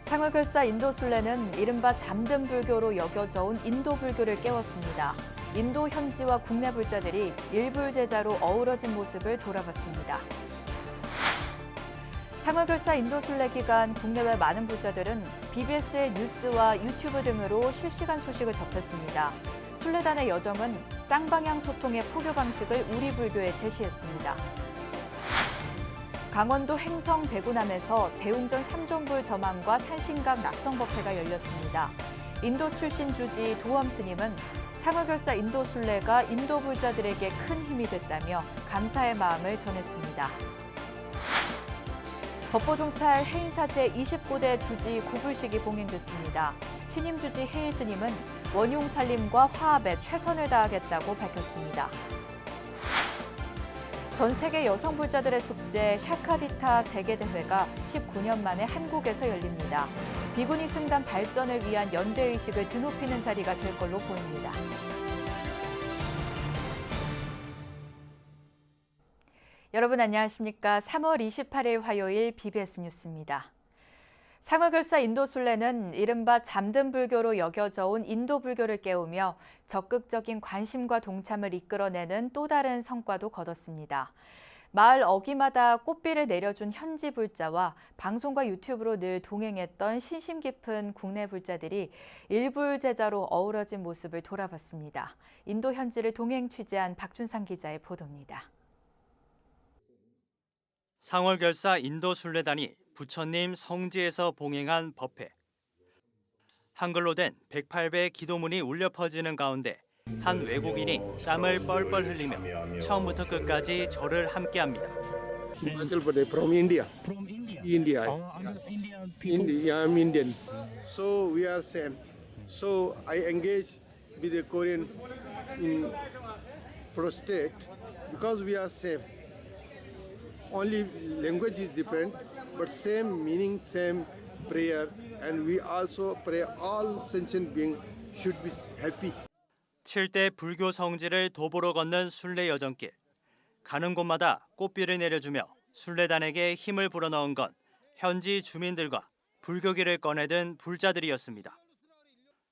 상월결사 인도순례는 이른바 잠든 불교로 여겨져 온 인도 불교를 깨웠습니다. 인도 현지와 국내 불자들이 일불제자로 어우러진 모습을 돌아봤습니다. 상월결사 인도순례 기간 국내외 많은 불자들은 BBS의 뉴스와 유튜브 등으로 실시간 소식을 접했습니다. 순례단의 여정은 쌍방향 소통의 포교 방식을 우리 불교에 제시했습니다. 강원도 행성 배구남에서 대운전 3종불 점함과 산신각 낙성법회가 열렸습니다. 인도 출신 주지 도엄 스님은 상월결사 인도순례가 인도 불자들에게 큰 힘이 됐다며 감사의 마음을 전했습니다. 법보종찰 해인사 제29대 주지 고불식이 봉행됐습니다. 신임 주지 해일 스님은 원용 살림과 화합에 최선을 다하겠다고 밝혔습니다. 전 세계 여성 불자들의 축제 샤카디타 세계대회가 19년 만에 한국에서 열립니다. 비구니 승단 발전을 위한 연대의식을 드높이는 자리가 될 걸로 보입니다. 여러분 안녕하십니까? 3월 28일 화요일 BBS 뉴스입니다. 상월결사 인도순례는 이른바 잠든 불교로 여겨져 온 인도 불교를 깨우며 적극적인 관심과 동참을 이끌어내는 또 다른 성과도 거뒀습니다. 마을 어귀마다 꽃비를 내려준 현지 불자와 방송과 유튜브로 늘 동행했던 신심 깊은 국내 불자들이 일불제자로 어우러진 모습을 돌아봤습니다. 인도 현지를 동행 취재한 박준상 기자의 보도입니다. 상월결사 인도순례단이 부처님 성지에서 봉행한 법회. 한글로 된 108배 기도문이 울려 퍼지는 가운데 한 외국인이 땀을 뻘뻘 흘리며 처음부터 끝까지 절을 함께합니다. Himachal Pradesh from India. From India. India. Indian people. India. I'm Indian. So we are same. So I engage with the Korean in prostate because we are same. Only language is different, but same meaning, same prayer, and we also pray all sentient beings should be happy. 7대 불교 성지를 도보로 걷는 순례 여정길. 가는 곳마다 꽃비를 내려주며 순례단에게 힘을 불어넣은 건 현지 주민들과 불교기를 꺼내든 불자들이었습니다.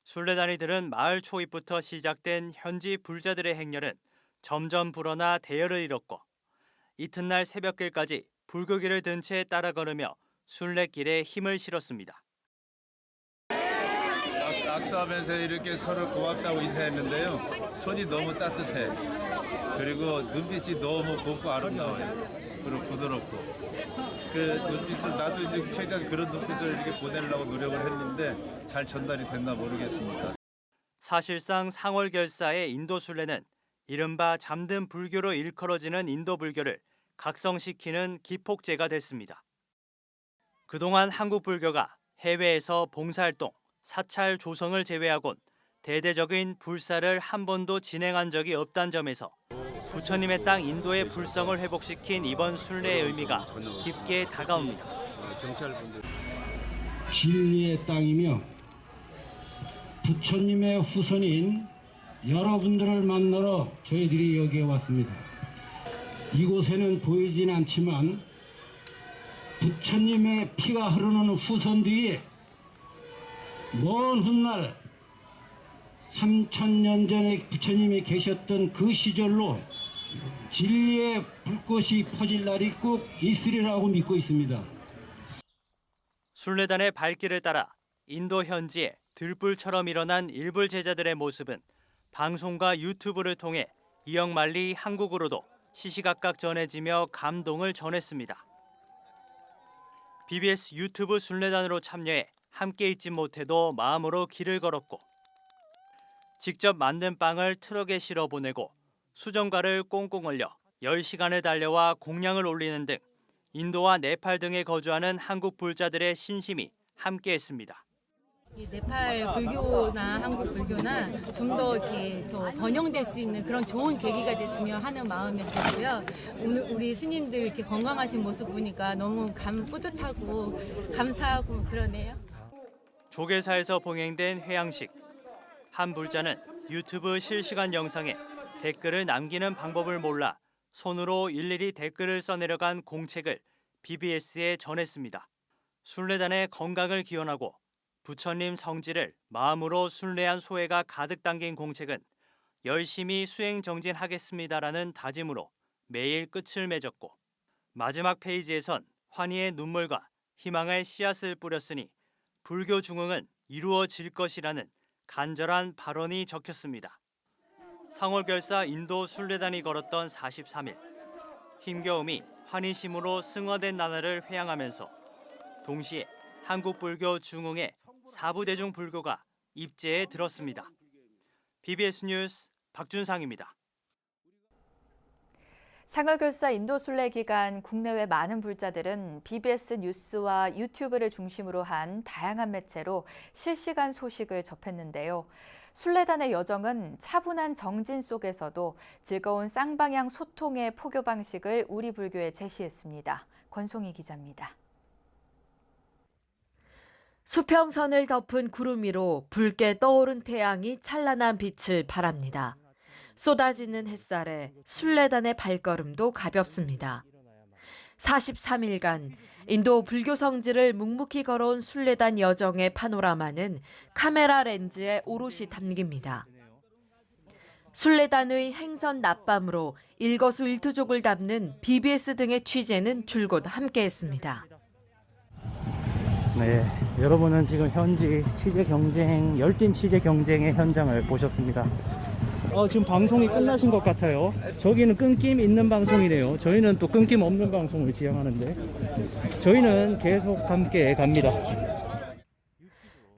순례단이 들은 마을 초입부터 시작된 현지 불자들의 행렬은 점점 불어나 대열을 이뤘고 이튿날 새벽길까지 불교기를 든 채 따라 걸으며 순례길에 힘을 실었습니다. 악수하면서 이렇게 서로 고맙다고 인사했는데요. 손이 너무 따뜻해. 그리고 눈빛이 너무 곱고 아름다워요. 그리고 부드럽고. 그 눈빛을 나도 이제 최대한 그런 눈빛을 이렇게 보내려고 노력을 했는데 잘 전달이 됐나 모르겠습니다. 사실상 상월결사의 인도순례는 이른바 잠든 불교로 일컬어지는 인도 불교를 각성시키는 기폭제가 됐습니다. 그동안 한국 불교가 해외에서 봉사활동, 사찰 조성을 제외하곤 대대적인 불사를 한 번도 진행한 적이 없다는 점에서 부처님의 땅 인도의 불성을 회복시킨 이번 순례의 의미가 깊게 다가옵니다. 진리의 땅이며 부처님의 후손인 여러분들을 만나러 저희들이 여기에 왔습니다. 이곳에는 보이진 않지만 부처님의 피가 흐르는 후손들이 먼 훗날 3000년 전에 부처님이 계셨던 그 시절로 진리의 불꽃이 퍼질 날이 꼭 있으리라고 믿고 있습니다. 순례단의 발길을 따라 인도 현지에 들불처럼 일어난 일불 제자들의 모습은 방송과 유튜브를 통해 이역만리 한국으로도 시시각각 전해지며 감동을 전했습니다. BBS 유튜브 순례단으로 참여해 함께 있지 못해도 마음으로 길을 걸었고 직접 만든 빵을 트럭에 실어 보내고 수정과를 꽁꽁 얼려 10시간을 달려와 공양을 올리는 등 인도와 네팔 등에 거주하는 한국 불자들의 신심이 함께했습니다. 네팔 불교나 한국 불교나 좀 더 이렇게 더 번영될 수 있는 그런 좋은 계기가 됐으면 하는 마음이었고요. 오늘 우리 스님들 이렇게 건강하신 모습 보니까 너무 뿌듯하고 감사하고 그러네요. 조계사에서 봉행된 회양식. 한 불자는 유튜브 실시간 영상에 댓글을 남기는 방법을 몰라 손으로 일일이 댓글을 써내려간 공책을 BBS에 전했습니다. 순례단의 건강을 기원하고 부처님 성지를 마음으로 순례한 소회가 가득 담긴 공책은 열심히 수행 정진하겠습니다라는 다짐으로 매일 끝을 맺었고 마지막 페이지에선 환희의 눈물과 희망의 씨앗을 뿌렸으니 불교 중흥은 이루어질 것이라는 간절한 발언이 적혔습니다. 상월결사 인도 순례단이 걸었던 43일, 힘겨움이 환희심으로 승화된 나날을 회양하면서 동시에 한국 불교 중흥의 사부대중 불교가 입제에 들었습니다. BBS 뉴스 박준상입니다. 상월결사 인도순례 기간 국내외 많은 불자들은 BBS 뉴스와 유튜브를 중심으로 한 다양한 매체로 실시간 소식을 접했는데요. 순례단의 여정은 차분한 정진 속에서도 즐거운 쌍방향 소통의 포교 방식을 우리 불교에 제시했습니다. 권송희 기자입니다. 수평선을 덮은 구름 위로 붉게 떠오른 태양이 찬란한 빛을 발합니다. 쏟아지는 햇살에 순례단의 발걸음도 가볍습니다. 43일간 인도 불교 성지를 묵묵히 걸어온 순례단 여정의 파노라마는 카메라 렌즈에 오롯이 담깁니다. 순례단의 행선 낮밤으로 일거수일투족을 담는 BBS 등의 취재는 줄곧 함께했습니다. 네, 여러분은 지금 현지 취재 경쟁, 열띤 취재 경쟁의 현장을 보셨습니다. 지금 방송이 끝나신 것 같아요. 저기는 끊김 있는 방송이네요. 저희는 또 끊김 없는 방송을 지향하는데 저희는 계속 함께 갑니다.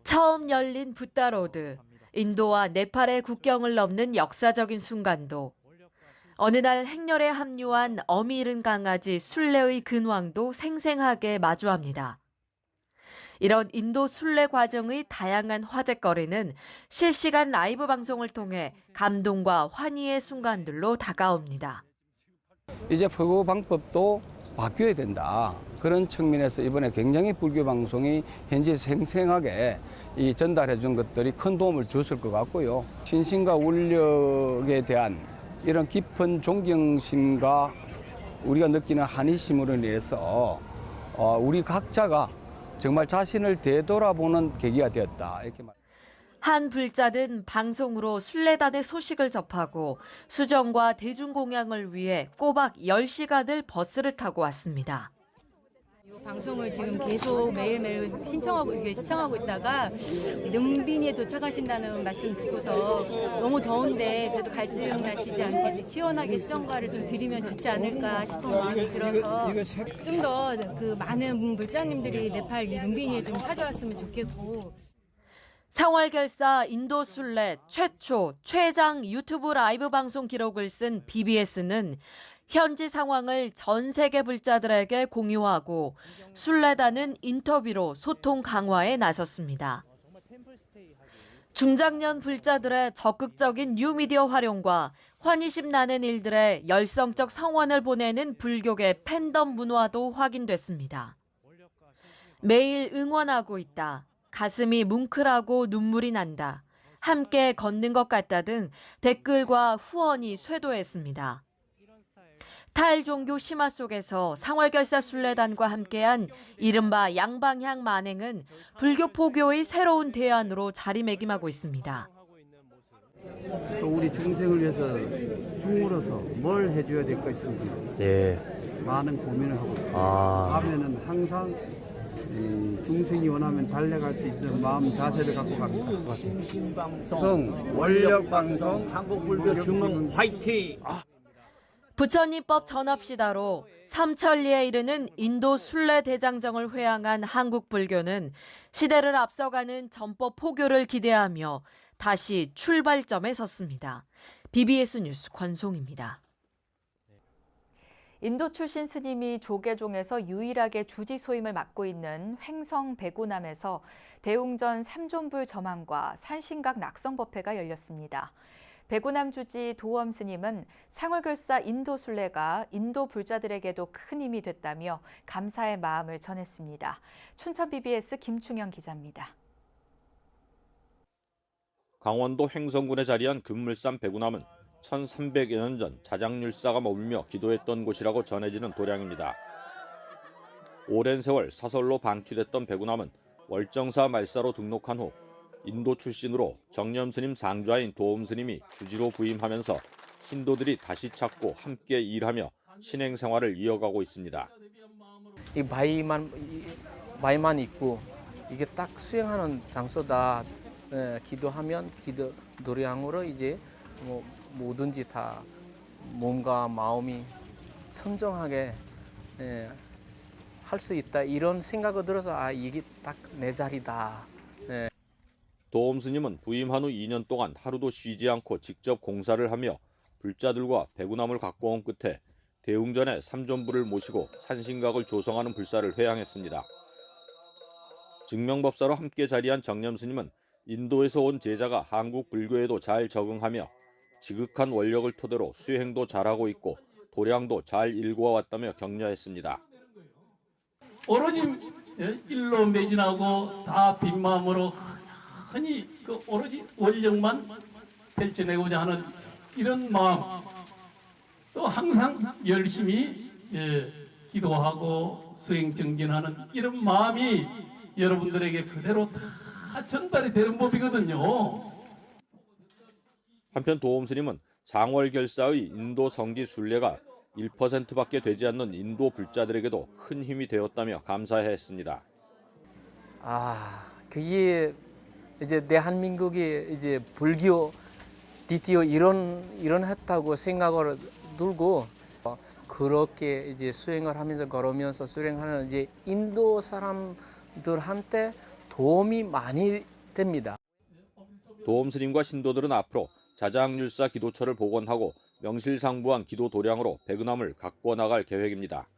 처음 열린 붓다로드, 인도와 네팔의 국경을 넘는 역사적인 순간도, 어느 날 행렬에 합류한 어미 잃은 강아지 순례의 근황도 생생하게 마주합니다. 이런 인도 순례 과정의 다양한 화제거리는 실시간 라이브 방송을 통해 감동과 환희의 순간들로 다가옵니다. 이제 포교 방법도 바뀌어야 된다. 그런 측면에서 이번에 굉장히 불교 방송이 현재 생생하게 전달해 준 것들이 큰 도움을 줬을 것 같고요. 신신과 울력에 대한 이런 깊은 존경심과 우리가 느끼는 한의심으로 인해서 우리 각자가 정말 자신을 되돌아보는 계기가 되었다. 이렇게 한 불자는 방송으로 순례단의 소식을 접하고 수정과 대중공양을 위해 꼬박 10시간을 버스를 타고 왔습니다. 이 방송을 지금 계속 매일매일 시청하고 있다가 능빈이에 도착하신다는 말씀 듣고서 너무 더운데 그래도 갈증 나시지 않게 시원하게 수정과를 좀 드리면 좋지 않을까 싶은 마음이 들어서 좀 더 그 많은 불자님들이 네팔 이 능빈이에 좀 찾아왔으면 좋겠고. 상월결사 인도 순례 최초 최장 유튜브 라이브 방송 기록을 쓴 BBS는 현지 상황을 전 세계 불자들에게 공유하고 순례단은 인터뷰로 소통 강화에 나섰습니다. 중장년 불자들의 적극적인 뉴미디어 활용과 환희심 나는 일들의 열성적 성원을 보내는 불교계 팬덤 문화도 확인됐습니다. 매일 응원하고 있다. 가슴이 뭉클하고 눈물이 난다. 함께 걷는 것 같다 등 댓글과 후원이 쇄도했습니다. 탈종교 심화 속에서 상월결사 순례단과 함께한 이른바 양방향 만행은 불교 포교의 새로운 대안으로 자리매김하고 있습니다. 또 우리 중생을 위해서 중으로서 뭘 해줘야 될 것인지 많은 고민을 하고 있습니다. 다음에는 항상 중생이 원하면 달려갈 수 있는 마음 자세를 갖고 갑니다. 신방송, 원력방송, 한국불교 중흥 화이팅! 부처님법 전합시다로 삼천리에 이르는 인도 순례 대장정을 회항한 한국 불교는 시대를 앞서가는 전법 포교를 기대하며 다시 출발점에 섰습니다. BBS 뉴스 권송입니다. 인도 출신 스님이 조계종에서 유일하게 주지 소임을 맡고 있는 횡성 백오남에서 대웅전 삼존불 점항과 산신각 낙성법회가 열렸습니다. 백오남 주지 도엄 스님은 상월결사 인도 순례가 인도 불자들에게도 큰 힘이 됐다며 감사의 마음을 전했습니다. 춘천 BBS 김충영 기자입니다. 강원도 횡성군에 자리한 금물산 백오남은 1300여 년 전 자장율사가 머물며 기도했던 곳이라고 전해지는 도량입니다. 오랜 세월 사설로 방치됐던 백운함은 월정사 말사로 등록한 후 인도 출신으로 정념스님 상좌인 도엄스님이 주지로 부임하면서 신도들이 다시 찾고 함께 일하며 신행 생활을 이어가고 있습니다. 이 바위만 있고 이게 딱 수행하는 장소다. 기도하면 기도 도량으로 이제 뭐 뭐든지 다 몸과 마음이 청정하게 할 수 있다. 이런 생각이 들어서 이게 딱 내 자리다. 도엄스님은 부임한 후 2년 동안 하루도 쉬지 않고 직접 공사를 하며 불자들과 백운함을 갖고 온 끝에 대웅전에 삼존부를 모시고 산신각을 조성하는 불사를 회양했습니다. 증명법사로 함께 자리한 정념스님은 인도에서 온 제자가 한국 불교에도 잘 적응하며 지극한 원력을 토대로 수행도 잘하고 있고 도량도 잘 일구어왔다며 격려했습니다. 오로지 일로 매진하고 다 빈마음으로 흔히 그 오로지 원력만 펼쳐내고자 하는 이런 마음, 또 항상 열심히 기도하고 수행 정진하는 이런 마음이 여러분들에게 그대로 다 전달이 되는 법이거든요. 한편 도엄스님은 상월결사의 인도 성지 순례가 1%밖에 되지 않는 인도 불자들에게도 큰 힘이 되었다며 감사했습니다. 그게 이제 대한민국이 이제 불교 드디어 일어났다고 생각을 들고 그렇게 이제 수행을 하면서 걸으면서 수행하는 이제 인도 사람들한테 도움이 많이 됩니다. 도엄스님과 신도들은 앞으로 자장율사 기도처를 복원하고 명실상부한 기도 도량으로 백운함을 가꾸어 나갈 계획입니다.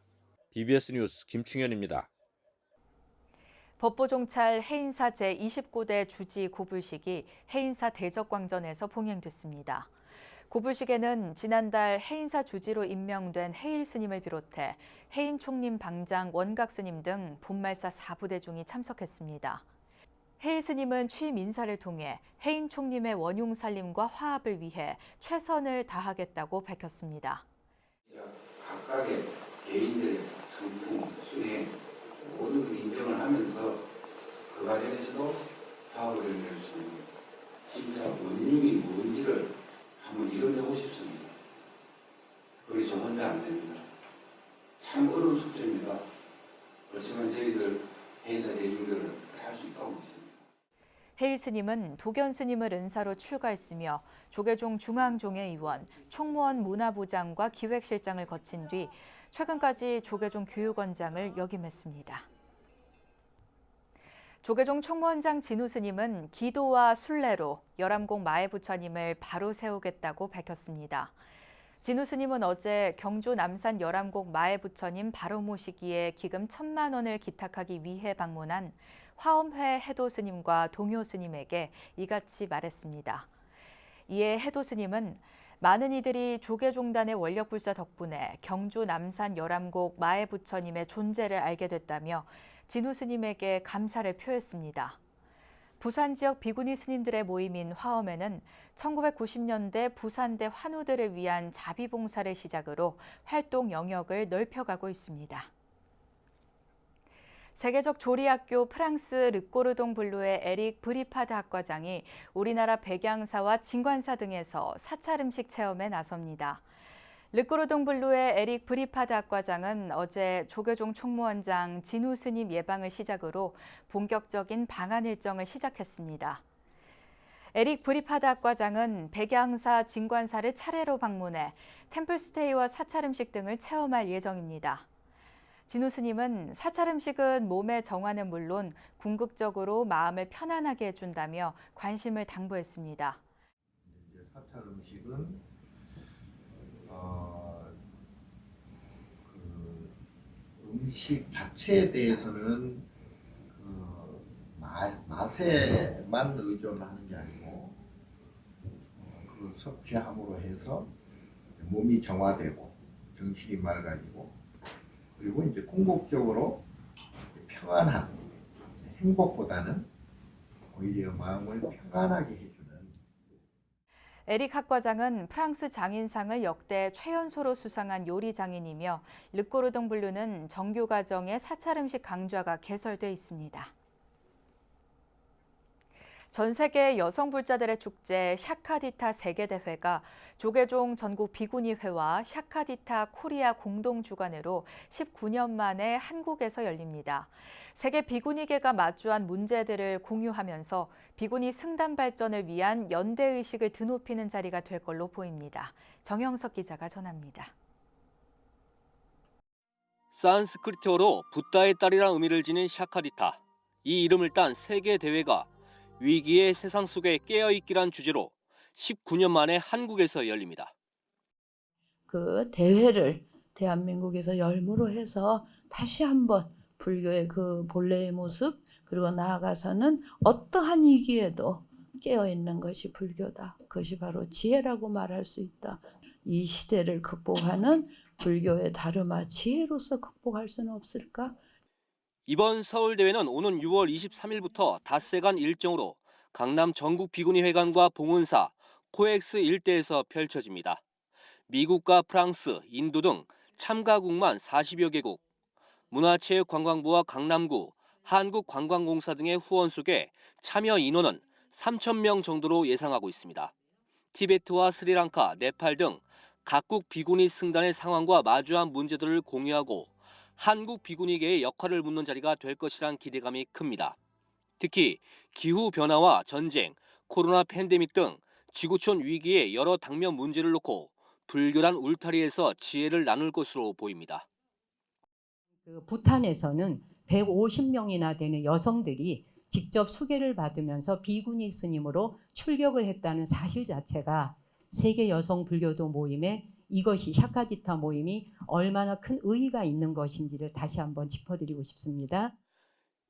BBS 뉴스 김충현입니다. 법보종찰 해인사 제29대 주지 고불식이 해인사 대적광전에서 봉행됐습니다. 고불식에는 지난달 해인사 주지로 임명된 해일 스님을 비롯해 해인 총림 방장 원각 스님 등 본말사 4부대중이 참석했습니다. 해일 스님은 취임 인사를 통해 해인 총림의 원흉 살림과 화합을 위해 최선을 다하겠다고 밝혔습니다. 각각의 개인들의 성품, 수행 모든 걸 인정을 하면서 그 과정에서도 화합을 이룰 수 있는 진짜 원흉이 뭔지를 한번 이뤄내고 싶습니다. 우리 저 혼자 안 됩니다. 참 어려운 숙제입니다. 그렇지만 저희들 해인사 대중들은 할 수 있다고 믿습니다. 해일 스님은 도견 스님을 은사로 출가했으며 조계종 중앙종회 의원, 총무원 문화부장과 기획실장을 거친 뒤 최근까지 조계종 교육원장을 역임했습니다. 조계종 총무원장 진우 스님은 기도와 순례로 열암공 마애부처님을 바로 세우겠다고 밝혔습니다. 진우 스님은 어제 경주 남산 열암공 마애부처님 바로 모시기에 기금 1,000만 원을 기탁하기 위해 방문한 화엄회 해도 스님과 동요 스님에게 이같이 말했습니다. 이에 해도 스님은 많은 이들이 조계종단의 원력불사 덕분에 경주 남산 열암곡 마애부처님의 존재를 알게 됐다며 진우 스님에게 감사를 표했습니다. 부산 지역 비구니 스님들의 모임인 화엄회는 1990년대 부산대 환우들을 위한 자비봉사를 시작으로 활동 영역을 넓혀가고 있습니다. 세계적 조리학교 프랑스 르꼬르동 블루의 에릭 브리파드 학과장이 우리나라 백양사와 진관사 등에서 사찰 음식 체험에 나섭니다. 르꼬르동 블루의 에릭 브리파드 학과장은 어제 조계종 총무원장 진우 스님 예방을 시작으로 본격적인 방한 일정을 시작했습니다. 에릭 브리파드 학과장은 백양사, 진관사를 차례로 방문해 템플스테이와 사찰 음식 등을 체험할 예정입니다. 진우 스님은 사찰 음식은 몸의 정화는 물론 궁극적으로 마음을 편안하게 해준다며 관심을 당부했습니다. 사찰 음식은 음식 자체에 대해서는 맛에만 의존하는 게 아니고 그 섭취함으로 해서 몸이 정화되고 정신이 맑아지고 그리고 이제 궁극적으로 평안한 행복보다는 오히려 마음을 평안하게 해주는. 에릭 학과장은 프랑스 장인상을 역대 최연소로 수상한 요리 장인이며 르꼬르동 분류는 정규 과정에 사찰 음식 강좌가 개설돼 있습니다. 전 세계 여성 불자들의 축제 샤카디타 세계대회가 조계종 전국 비구니회와 샤카디타 코리아 공동 주관으로 19년 만에 한국에서 열립니다. 세계 비구니계가 마주한 문제들을 공유하면서 비구니 승단 발전을 위한 연대의식을 드높이는 자리가 될 걸로 보입니다. 정영석 기자가 전합니다. 산스크리트어로 붓다의 딸이란 의미를 지닌 샤카디타. 이 이름을 딴 세계 대회가 위기의 세상 속에 깨어있기란 주제로 19년 만에 한국에서 열립니다. 그 대회를 대한민국에서 열무로 해서 다시 한번 불교의 그 본래의 모습, 그리고 나아가서는 어떠한 위기에도 깨어있는 것이 불교다. 그것이 바로 지혜라고 말할 수 있다. 이 시대를 극복하는 불교의 다름아 지혜로서 극복할 수는 없을까? 이번 서울대회는 오는 6월 23일부터 닷새간 일정으로 강남 전국 비구니회관과 봉은사, 코엑스 일대에서 펼쳐집니다. 미국과 프랑스, 인도 등 참가국만 40여 개국, 문화체육관광부와 강남구, 한국관광공사 등의 후원 속에 참여 인원은 3,000명 정도로 예상하고 있습니다. 티베트와 스리랑카, 네팔 등 각국 비구니 승단의 상황과 마주한 문제들을 공유하고 한국 비구니계의 역할을 묻는 자리가 될 것이란 기대감이 큽니다. 특히 기후변화와 전쟁, 코로나 팬데믹 등 지구촌 위기의 여러 당면 문제를 놓고 불교란 울타리에서 지혜를 나눌 것으로 보입니다. 부탄에서는 150명이나 되는 여성들이 직접 수계를 받으면서 비구니 스님으로 출격을 했다는 사실 자체가 세계 여성 불교도 모임에 이것이 샤카디타 모임이 얼마나 큰 의의가 있는 것인지를 다시 한번 짚어드리고 싶습니다.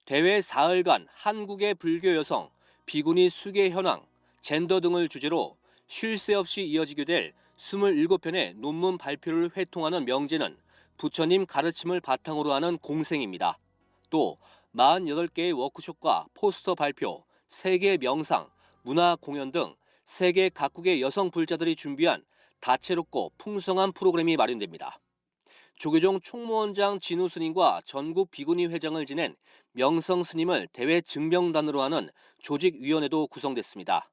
대회 사흘간 한국의 불교 여성, 비구니 수계 현황, 젠더 등을 주제로 쉴 새 없이 이어지게 될 27편의 논문 발표를 회통하는 명제는 부처님 가르침을 바탕으로 하는 공생입니다. 또 48개의 워크숍과 포스터 발표, 세계 명상, 문화 공연 등 세계 각국의 여성 불자들이 준비한 다채롭고 풍성한 프로그램이 마련됩니다. 조계종 총무원장 진우 스님과 전국 비구니 회장을 지낸 명성 스님을 대회 증명단으로 하는 조직위원회도 구성됐습니다.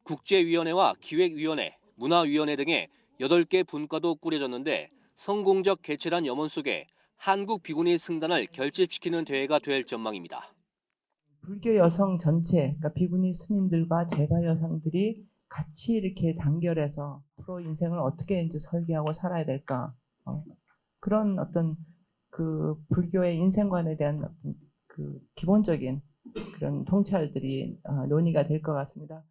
국제위원회와 기획위원회, 문화위원회 등의 8개 분과도 꾸려졌는데 성공적 개최란 염원 속에 한국 비구니 승단을 결집시키는 대회가 될 전망입니다. 불교 여성 전체, 그러니까 비구니 스님들과 제가 여성들이 같이 이렇게 단결해서 앞으로 인생을 어떻게 이제 설계하고 살아야 될까, 그런 어떤 그 불교의 인생관에 대한 어떤 그 기본적인 그런 통찰들이 논의가 될 것 같습니다.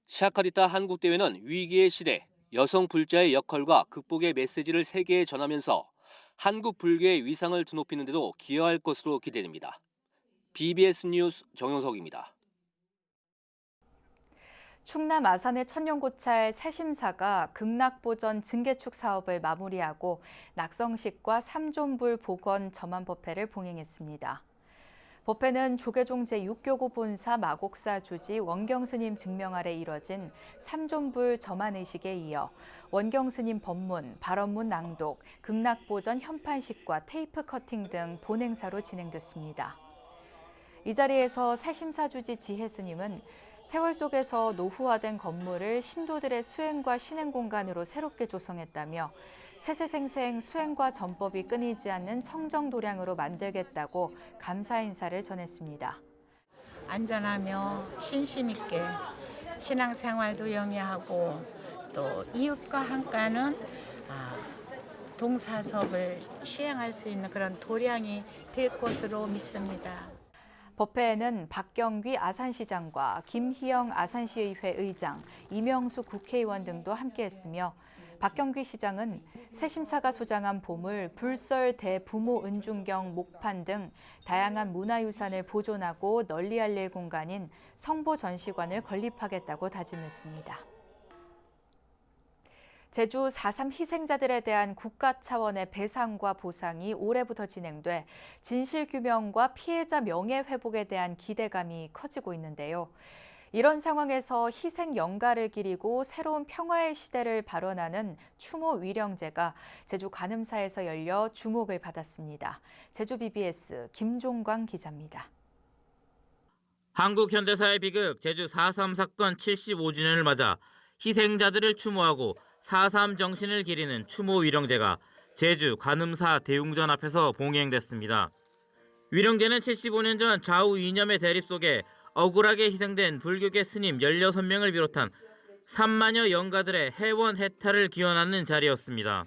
샤카디타 한국대회는 위기의 시대, 여성 불자의 역할과 극복의 메시지를 세계에 전하면서 한국 불교의 위상을 드높이는 데도 기여할 것으로 기대됩니다. BBS 뉴스 정영석입니다. 충남 아산의 천년고찰 세심사가 극락보전 증개축 사업을 마무리하고 낙성식과 삼존불 복원 점안법회를 봉행했습니다. 법회는 조계종 제6교구 본사 마곡사 주지 원경스님 증명 아래 이뤄진 삼존불 점안의식에 이어 원경스님 법문, 발언문 낭독, 극락보전 현판식과 테이프 커팅 등 본행사로 진행됐습니다. 이 자리에서 세심사 주지 지혜스님은 세월 속에서 노후화된 건물을 신도들의 수행과 신행 공간으로 새롭게 조성했다며 세세생생 수행과 전법이 끊이지 않는 청정도량으로 만들겠다고 감사 인사를 전했습니다. 안전하며 신심 있게 신앙생활도 영위하고 또 이웃과 함께하는 동사섭을 시행할 수 있는 그런 도량이 될 것으로 믿습니다. 법회에는 박경귀 아산시장과 김희영 아산시의회 의장, 이명수 국회의원 등도 함께했으며 박경귀 시장은 세심사가 소장한 보물, 불설 대부모 은중경 목판 등 다양한 문화유산을 보존하고 널리 알릴 공간인 성보 전시관을 건립하겠다고 다짐했습니다. 제주 4.3 희생자들에 대한 국가 차원의 배상과 보상이 올해부터 진행돼 진실규명과 피해자 명예회복에 대한 기대감이 커지고 있는데요. 이런 상황에서 희생 영가를 기리고 새로운 평화의 시대를 발언하는 추모 위령제가 제주 관음사에서 열려 주목을 받았습니다. 제주 BBS 김종광 기자입니다. 한국 현대사의 비극 제주 4.3 사건 75주년을 맞아 희생자들을 추모하고 4.3 정신을 기리는 추모 위령제가 제주 관음사 대웅전 앞에서 봉행됐습니다. 위령제는 75년 전 좌우 이념의 대립 속에 억울하게 희생된 불교계 스님 16명을 비롯한 3만여 영가들의 해원 해탈을 기원하는 자리였습니다.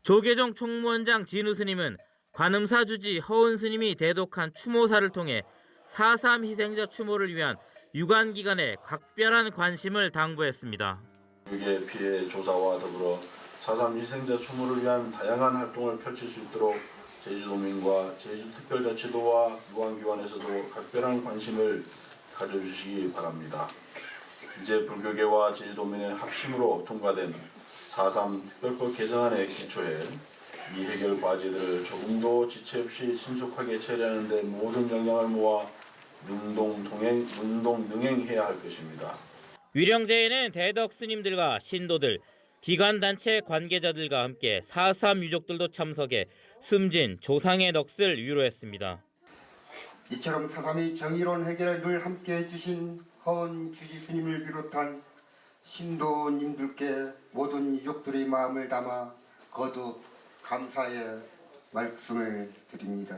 조계종 총무원장 진우 스님은 관음사 주지 허은 스님이 대독한 추모사를 통해 4.3 희생자 추모를 위한 유관기관에 각별한 관심을 당부했습니다. 불교의 피해 조사와 더불어 4.3 희생자 추모를 위한 다양한 활동을 펼칠 수 있도록 제주도민과 제주특별자치도와 유관기관에서도 각별한 관심을 가져주시기 바랍니다. 이제 불교계와 제주도민의 합심으로 통과된 4.3 특별법 개정안에 기초해 미해결 과제들을 조금도 지체 없이 신속하게 처리하는 데 모든 역량을 모아 능동능행해야 할 것입니다. 위령제에는 대덕 스님들과 신도들, 기관단체 관계자들과 함께 4.3 유족들도 참석해 숨진 조상의 넋을 위로했습니다. 이처럼 4.3이 정의로운 해결을 늘 함께해 주신 허은 주지 스님을 비롯한 신도님들께 모든 유족들의 마음을 담아 거듭 감사의 말씀을 드립니다.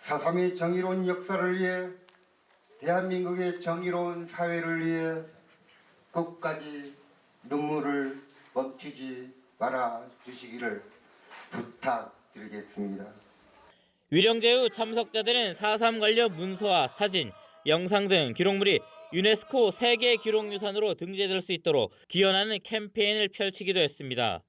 4.3의 정의로운 역사를 위해 대한민국의 정의로운 사회를 위해 끝까지 눈물을 멈추지 말아 주시기를 부탁드리겠습니다. 위령제 후 참석자들은 4.3 관련 문서와 사진, 영상 등 기록물이 유네스코 세계 기록유산으로 등재될 수 있도록 기원하는 캠페인을 펼치기도 했습니다.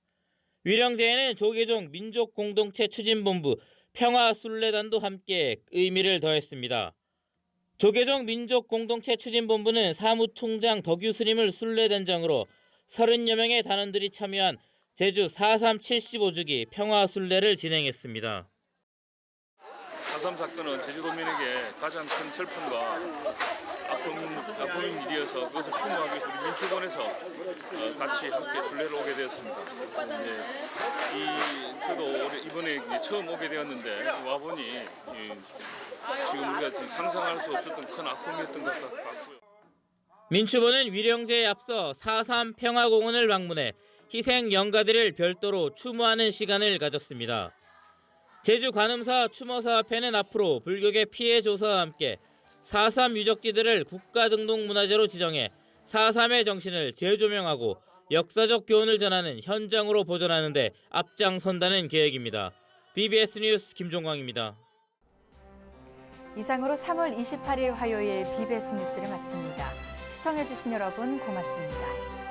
위령제에는 조계종 민족공동체 추진본부 평화순례단도 함께 의미를 더했습니다. 조계종 민족공동체 추진본부는 사무총장 덕유 스님을 순례단장으로 30여 명의 단원들이 참여한 제주 4.3 75주기 평화순례를 진행했습니다. 4.3 사건은 제주도민에게 가장 큰 슬픔과 아픈 일이어서 그것을 추모하기 위해서 우리 민주원에서 같이 함께 순례를 오게 되었습니다. 저도 이번에 처음 오게 되었는데 와보니 지금 우리가 지금 상상할 수 없었던 큰 아픔이었던 것 같고요. 민추보는 위령제에 앞서 4.3 평화공원을 방문해 희생 영가들을 별도로 추모하는 시간을 가졌습니다. 제주 관음사 추모사업회는 앞으로 불교계 피해 조사와 함께 4.3 유적지들을 국가등록문화재로 지정해 4.3의 정신을 재조명하고 역사적 교훈을 전하는 현장으로 보존하는 데 앞장선다는 계획입니다. BBS 뉴스 김종광입니다. 이상으로 3월 28일 화요일 BBS 뉴스를 마칩니다. 시청해주신 여러분 고맙습니다.